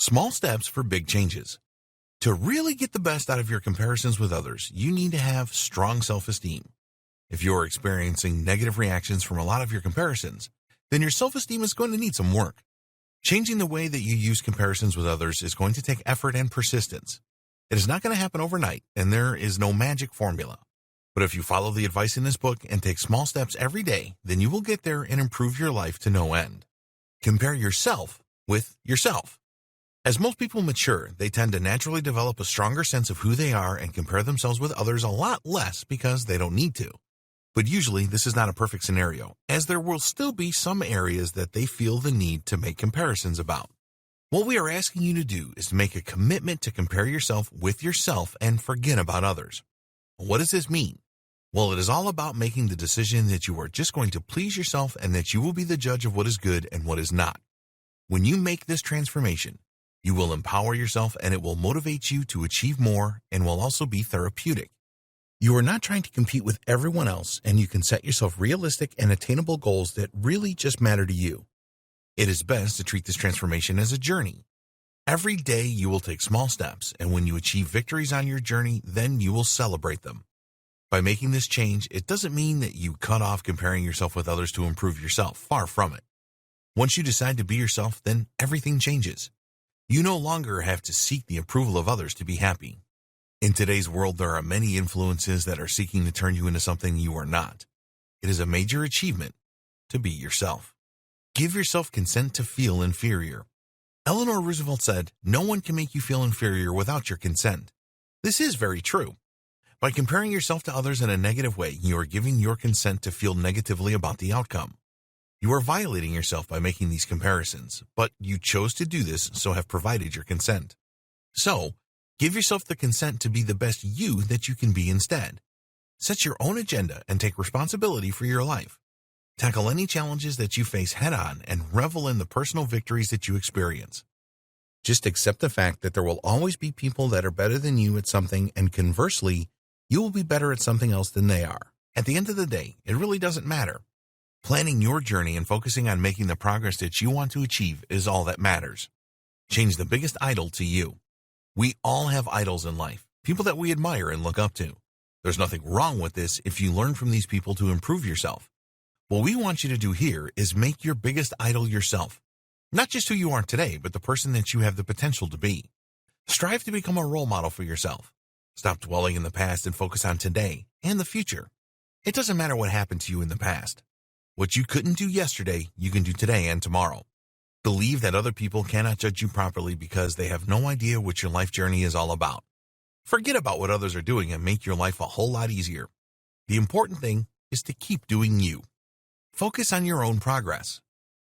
Small steps for big changes. To really get the best out of your comparisons with others, you need to have strong self-esteem. If you're experiencing negative reactions from a lot of your comparisons, then your self-esteem is going to need some work. Changing the way that you use comparisons with others is going to take effort and persistence. It is not going to happen overnight, and there is no magic formula. But if you follow the advice in this book and take small steps every day, then you will get there and improve your life to no end. Compare yourself with yourself. As most people mature, they tend to naturally develop a stronger sense of who they are and compare themselves with others a lot less because they don't need to. But usually this is not a perfect scenario, as there will still be some areas that they feel the need to make comparisons about. What we are asking you to do is to make a commitment to compare yourself with yourself and forget about others. What does this mean? Well, it is all about making the decision that you are just going to please yourself and that you will be the judge of what is good and what is not. When you make this transformation, you will empower yourself and it will motivate you to achieve more and will also be therapeutic. You are not trying to compete with everyone else, and you can set yourself realistic and attainable goals that really just matter to you. It is best to treat this transformation as a journey. Every day you will take small steps, and when you achieve victories on your journey, then you will celebrate them. By making this change, it doesn't mean that you cut off comparing yourself with others to improve yourself. Far from it. Once you decide to be yourself, then everything changes. You no longer have to seek the approval of others to be happy. In today's world, there are many influences that are seeking to turn you into something you are not. It is a major achievement to be yourself. Give yourself consent to feel inferior. Eleanor Roosevelt said, "No one can make you feel inferior without your consent." This is very true. By comparing yourself to others in a negative way, you are giving your consent to feel negatively about the outcome. You are violating yourself by making these comparisons, but you chose to do this, so have provided your consent. So, give yourself the consent to be the best you that you can be instead. Set your own agenda and take responsibility for your life. Tackle any challenges that you face head-on and revel in the personal victories that you experience. Just accept the fact that there will always be people that are better than you at something, and conversely, you will be better at something else than they are. At the end of the day, it really doesn't matter. Planning your journey and focusing on making the progress that you want to achieve is all that matters. Change the biggest idol to you. We all have idols in life, people that we admire and look up to. There's nothing wrong with this if you learn from these people to improve yourself. What we want you to do here is make your biggest idol yourself. Not just who you are today, but the person that you have the potential to be. Strive to become a role model for yourself. Stop dwelling in the past and focus on today and the future. It doesn't matter what happened to you in the past. What you couldn't do yesterday, you can do today and tomorrow. Believe that other people cannot judge you properly because they have no idea what your life journey is all about. Forget about what others are doing and make your life a whole lot easier. The important thing is to keep doing you. Focus on your own progress.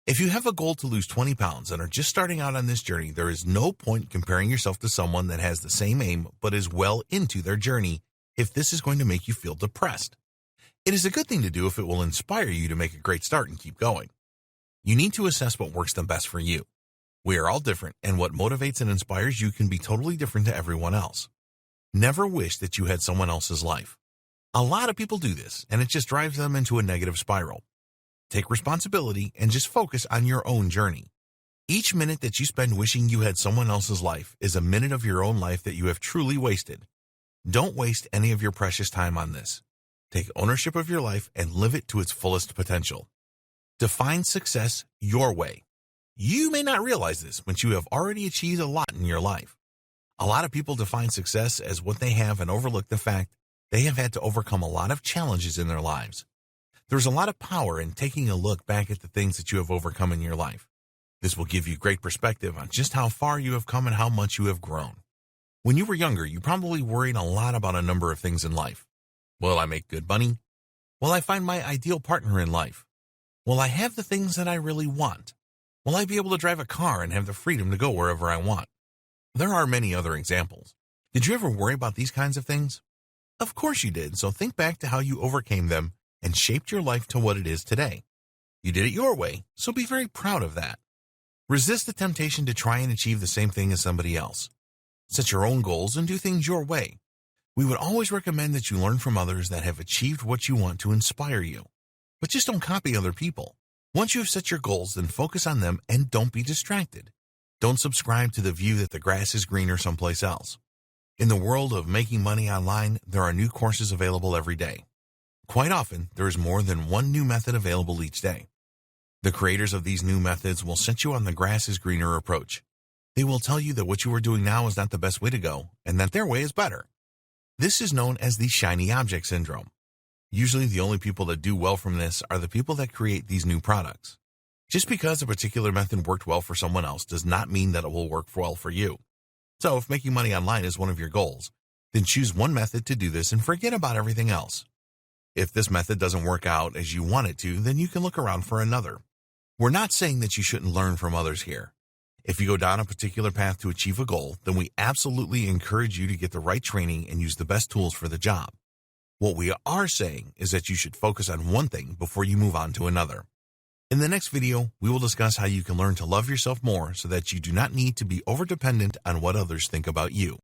If you have a goal to lose 20 pounds and are just starting out on this journey, there is no point comparing yourself to someone that has the same aim but is well into their journey if this is going to make you feel depressed. It is a good thing to do if it will inspire you to make a great start and keep going. You need to assess what works the best for you. We are all different, and what motivates and inspires you can be totally different to everyone else. Never wish that you had someone else's life. A lot of people do this, and it just drives them into a negative spiral. Take responsibility and just focus on your own journey. Each minute that you spend wishing you had someone else's life is a minute of your own life that you have truly wasted. Don't waste any of your precious time on this. Take ownership of your life and live it to its fullest potential. Define success your way. You may not realize this, but you have already achieved a lot in your life. A lot of people define success as what they have and overlook the fact they have had to overcome a lot of challenges in their lives. There's a lot of power in taking a look back at the things that you have overcome in your life. This will give you great perspective on just how far you have come and how much you have grown. When you were younger, you probably worried a lot about a number of things in life. Will I make good money? Will I find my ideal partner in life? Will I have the things that I really want? Will I be able to drive a car and have the freedom to go wherever I want? There are many other examples. Did you ever worry about these kinds of things? Of course you did, so think back to how you overcame them and shaped your life to what it is today. You did it your way, so be very proud of that. Resist the temptation to try and achieve the same thing as somebody else. Set your own goals and do things your way. We would always recommend that you learn from others that have achieved what you want to inspire you. But just don't copy other people. Once you have set your goals, then focus on them and don't be distracted. Don't subscribe to the view that the grass is greener someplace else. In the world of making money online, there are new courses available every day. Quite often, there is more than one new method available each day. The creators of these new methods will set you on the grass is greener approach. They will tell you that what you are doing now is not the best way to go, and that their way is better. This is known as the shiny object syndrome. Usually the only people that do well from this are the people that create these new products. Just because a particular method worked well for someone else does not mean that it will work well for you. So if making money online is one of your goals, then choose one method to do this and forget about everything else. If this method doesn't work out as you want it to, then you can look around for another. We're not saying that you shouldn't learn from others here. If you go down a particular path to achieve a goal, then we absolutely encourage you to get the right training and use the best tools for the job. What we are saying is that you should focus on one thing before you move on to another. In the next video, we will discuss how you can learn to love yourself more so that you do not need to be overdependent on what others think about you.